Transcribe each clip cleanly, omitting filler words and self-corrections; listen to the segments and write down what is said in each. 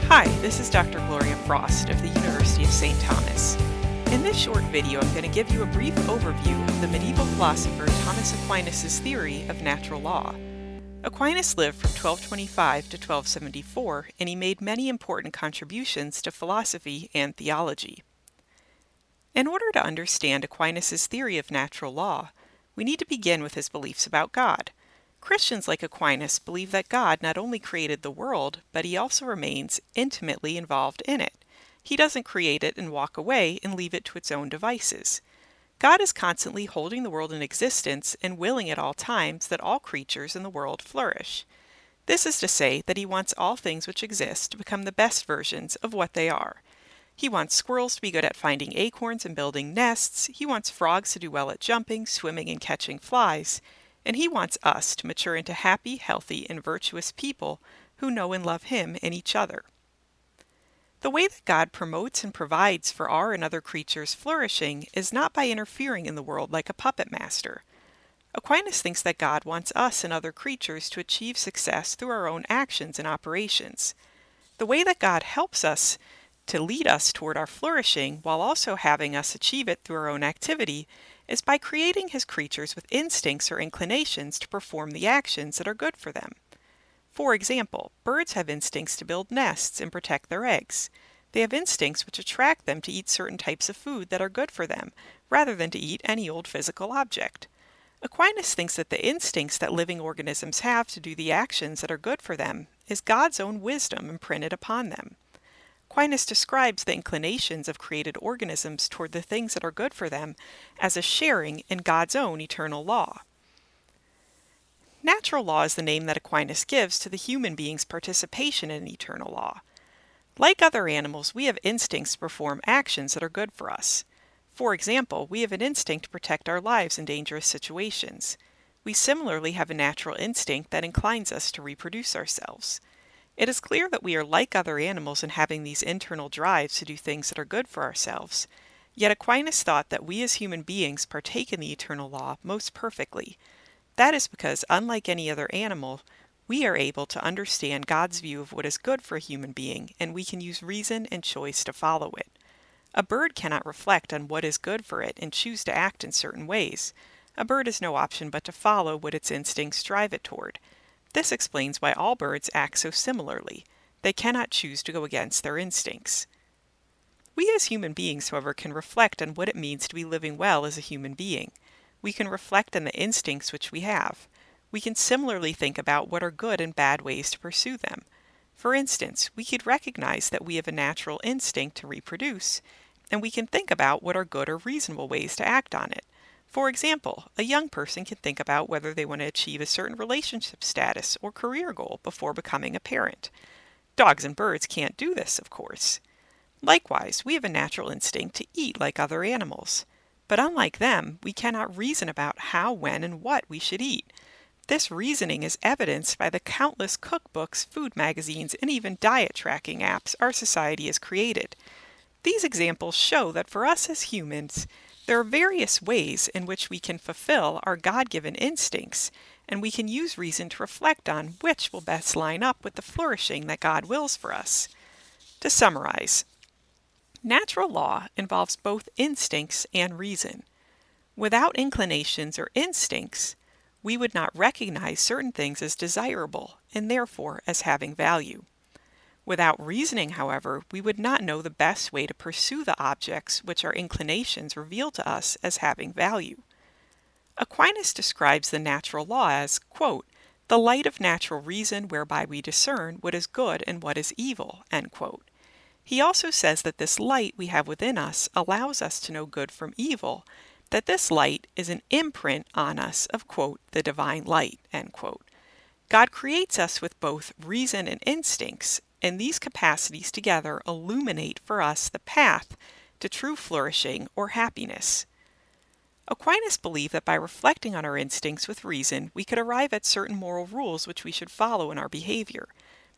Hi, this is Dr. Gloria Frost of the University of St. Thomas. In this short video, I'm going to give you a brief overview of the medieval philosopher Thomas Aquinas' theory of natural law. Aquinas lived from 1225 to 1274, and he made many important contributions to philosophy and theology. In order to understand Aquinas' theory of natural law, we need to begin with his beliefs about God. Christians like Aquinas believe that God not only created the world, but he also remains intimately involved in it. He doesn't create it and walk away and leave it to its own devices. God is constantly holding the world in existence and willing at all times that all creatures in the world flourish. This is to say that he wants all things which exist to become the best versions of what they are. He wants squirrels to be good at finding acorns and building nests. He wants frogs to do well at jumping, swimming, and catching flies. And he wants us to mature into happy, healthy, and virtuous people who know and love him and each other. The way that God promotes and provides for our and other creatures' flourishing is not by interfering in the world like a puppet master. Aquinas thinks that God wants us and other creatures to achieve success through our own actions and operations. The way that God helps us to lead us toward our flourishing while also having us achieve it through our own activity is by creating his creatures with instincts or inclinations to perform the actions that are good for them. For example, birds have instincts to build nests and protect their eggs. They have instincts which attract them to eat certain types of food that are good for them, rather than to eat any old physical object. Aquinas thinks that the instincts that living organisms have to do the actions that are good for them is God's own wisdom imprinted upon them. Aquinas describes the inclinations of created organisms toward the things that are good for them as a sharing in God's own eternal law. Natural law is the name that Aquinas gives to the human being's participation in eternal law. Like other animals, we have instincts to perform actions that are good for us. For example, we have an instinct to protect our lives in dangerous situations. We similarly have a natural instinct that inclines us to reproduce ourselves. It is clear that we are like other animals in having these internal drives to do things that are good for ourselves. Yet Aquinas thought that we as human beings partake in the eternal law most perfectly. That is because, unlike any other animal, we are able to understand God's view of what is good for a human being, and we can use reason and choice to follow it. A bird cannot reflect on what is good for it and choose to act in certain ways. A bird has no option but to follow what its instincts drive it toward. This explains why all birds act so similarly. They cannot choose to go against their instincts. We as human beings, however, can reflect on what it means to be living well as a human being. We can reflect on the instincts which we have. We can similarly think about what are good and bad ways to pursue them. For instance, we could recognize that we have a natural instinct to reproduce, and we can think about what are good or reasonable ways to act on it. For example, a young person can think about whether they want to achieve a certain relationship status or career goal before becoming a parent. Dogs and birds can't do this, of course. Likewise, we have a natural instinct to eat like other animals. But unlike them, we cannot reason about how, when, and what we should eat. This reasoning is evidenced by the countless cookbooks, food magazines, and even diet tracking apps our society has created. These examples show that for us as humans, there are various ways in which we can fulfill our God-given instincts, and we can use reason to reflect on which will best line up with the flourishing that God wills for us. To summarize, natural law involves both instincts and reason. Without inclinations or instincts, we would not recognize certain things as desirable and therefore as having value. Without reasoning, however, we would not know the best way to pursue the objects which our inclinations reveal to us as having value. Aquinas describes the natural law as, quote, the light of natural reason whereby we discern what is good and what is evil, end quote. He also says that this light we have within us allows us to know good from evil, that this light is an imprint on us of, quote, the divine light, end quote. God creates us with both reason and instincts, and these capacities together illuminate for us the path to true flourishing or happiness. Aquinas believed that by reflecting on our instincts with reason, we could arrive at certain moral rules which we should follow in our behavior.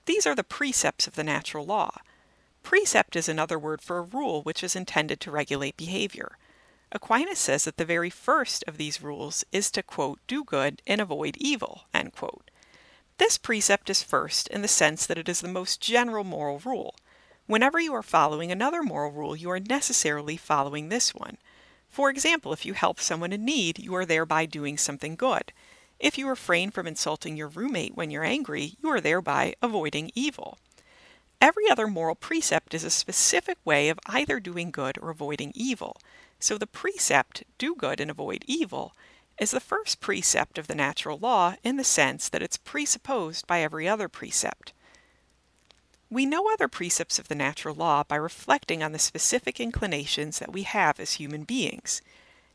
These are the precepts of the natural law. Precept is another word for a rule which is intended to regulate behavior. Aquinas says that the very first of these rules is to, quote, do good and avoid evil, end quote. This precept is first in the sense that it is the most general moral rule. Whenever you are following another moral rule, you are necessarily following this one. For example, if you help someone in need, you are thereby doing something good. If you refrain from insulting your roommate when you're angry, you are thereby avoiding evil. Every other moral precept is a specific way of either doing good or avoiding evil. So the precept, do good and avoid evil, is the first precept of the natural law in the sense that it's presupposed by every other precept. We know other precepts of the natural law by reflecting on the specific inclinations that we have as human beings.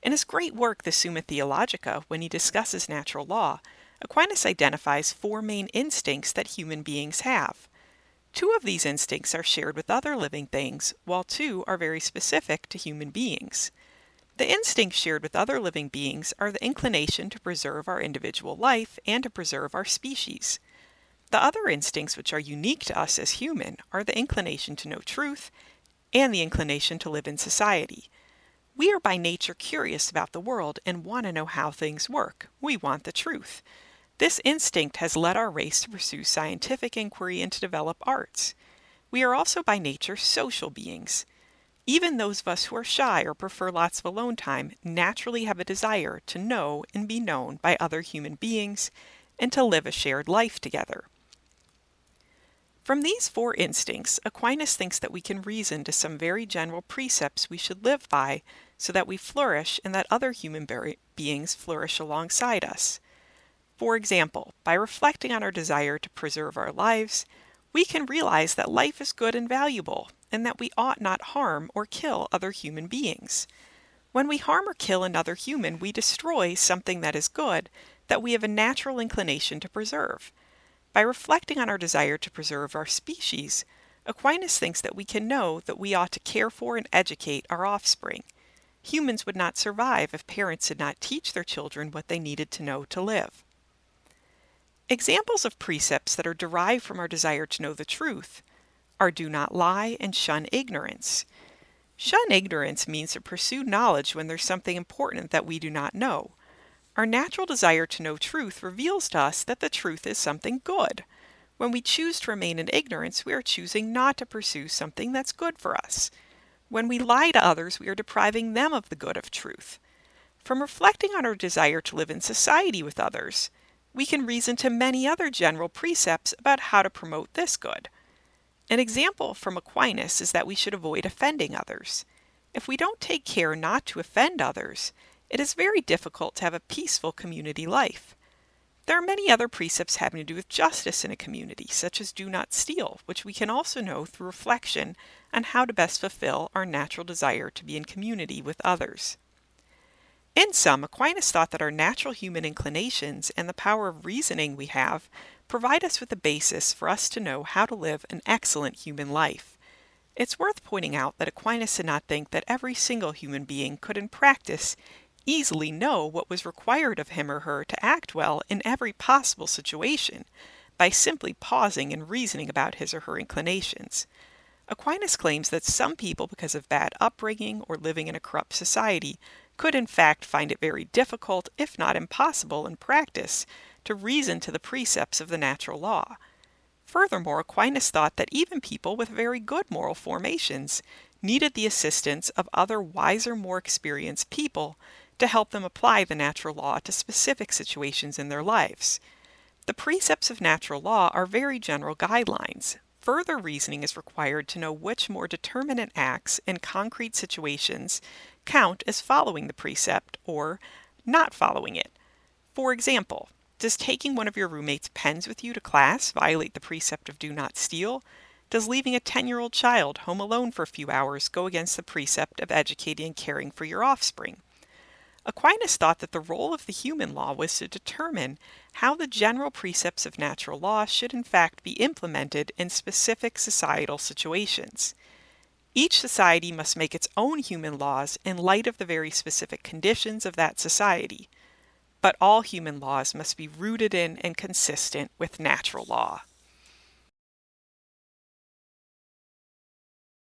In his great work, the Summa Theologica, when he discusses natural law, Aquinas identifies four main instincts that human beings have. Two of these instincts are shared with other living things, while two are very specific to human beings. The instincts shared with other living beings are the inclination to preserve our individual life and to preserve our species. The other instincts which are unique to us as human are the inclination to know truth and the inclination to live in society. We are by nature curious about the world and want to know how things work. We want the truth. This instinct has led our race to pursue scientific inquiry and to develop arts. We are also by nature social beings. Even those of us who are shy or prefer lots of alone time naturally have a desire to know and be known by other human beings and to live a shared life together. From these four instincts, Aquinas thinks that we can reason to some very general precepts we should live by so that we flourish and that other human beings flourish alongside us. For example, by reflecting on our desire to preserve our lives, we can realize that life is good and valuable, and that we ought not harm or kill other human beings. When we harm or kill another human, we destroy something that is good, that we have a natural inclination to preserve. By reflecting on our desire to preserve our species, Aquinas thinks that we can know that we ought to care for and educate our offspring. Humans would not survive if parents did not teach their children what they needed to know to live. Examples of precepts that are derived from our desire to know the truth are do not lie and shun ignorance. Shun ignorance means to pursue knowledge when there's something important that we do not know. Our natural desire to know truth reveals to us that the truth is something good. When we choose to remain in ignorance, we are choosing not to pursue something that's good for us. When we lie to others, we are depriving them of the good of truth. From reflecting on our desire to live in society with others, we can reason to many other general precepts about how to promote this good. An example from Aquinas is that we should avoid offending others. If we don't take care not to offend others, it is very difficult to have a peaceful community life. There are many other precepts having to do with justice in a community, such as do not steal, which we can also know through reflection on how to best fulfill our natural desire to be in community with others. In sum, Aquinas thought that our natural human inclinations and the power of reasoning we have provide us with a basis for us to know how to live an excellent human life. It's worth pointing out that Aquinas did not think that every single human being could in practice easily know what was required of him or her to act well in every possible situation by simply pausing and reasoning about his or her inclinations. Aquinas claims that some people, because of bad upbringing or living in a corrupt society, could in fact find it very difficult, if not impossible in practice, to reason to the precepts of the natural law. Furthermore, Aquinas thought that even people with very good moral formations needed the assistance of other wiser, more experienced people to help them apply the natural law to specific situations in their lives. The precepts of natural law are very general guidelines. Further reasoning is required to know which more determinate acts in concrete situations count as following the precept or not following it. For example, does taking one of your roommate's pens with you to class violate the precept of do not steal? Does leaving a 10-year-old child home alone for a few hours go against the precept of educating and caring for your offspring? Aquinas thought that the role of the human law was to determine how the general precepts of natural law should in fact be implemented in specific societal situations. Each society must make its own human laws in light of the very specific conditions of that society, but all human laws must be rooted in and consistent with natural law.